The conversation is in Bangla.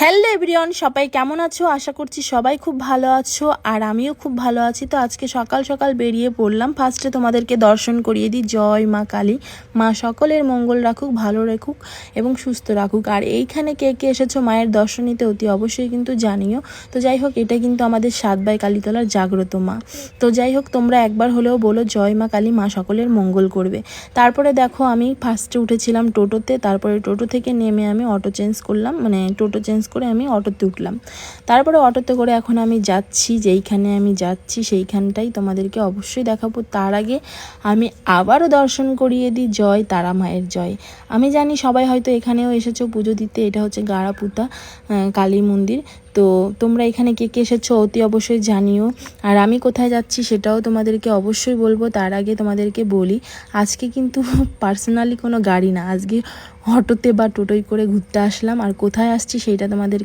হ্যালো এভরিওয়ান, সবাই কেমন আছো? আশা করছি সবাই খুব ভালো আছো, আর আমিও খুব ভালো আছি। তো আজকে সকাল সকাল বেরিয়ে পড়লাম। ফার্স্টে তোমাদেরকে দর্শন করিয়ে দিই। জয় মা কালী, মা সকলের মঙ্গল রাখুক, ভালো রাখুক এবং সুস্থ রাখুক। আর এইখানে কে কে এসেছো মায়ের দর্শন নিতে অতি অবশ্যই কিন্তু জানিও। তো যাই হোক, এটা কিন্তু আমাদের 7 বাই কালীতলার জাগ্রত মা। তো যাই হোক, তোমরা একবার হলেও বলো জয় মা কালী, মা সকলের মঙ্গল করবে। তারপরে দেখো, আমি ফার্স্টে উঠেছিলাম টোটোতে, তারপরে টোটো থেকে নেমে আমি অটো চেঞ্জ করলাম, মানে টোটো চেঞ্জ করে আমি অটোতে উঠলাম। তারপরে অটোতে করে এখন আমি যাচ্ছি, যেইখানে আমি যাচ্ছি সেইখানটাই তোমাদেরকে অবশ্যই দেখাবো। তার আগে আমি আবারও দর্শন করিয়ে দিই জয় তারা মায়ের জয়। আমি জানি সবাই হয়তো এখানেও এসেছো পুজো দিতে। এটা হচ্ছে গাড়াপুতা কালী মন্দির। তো তোমরা এখানে কে কে এসেছো অতি অবশ্যই জানিও। আর আমি কোথায় যাচ্ছি সেটাও তোমাদেরকে অবশ্যই বলবো। তার আগে তোমাদেরকে বলি, আজকে কিন্তু পার্সোনালি কোনো গাড়ি না, আজকে অটোতে বা টোটোয় করে ঘুরতে আসলাম। আর কোথায় আসছি সেটা তোমাদের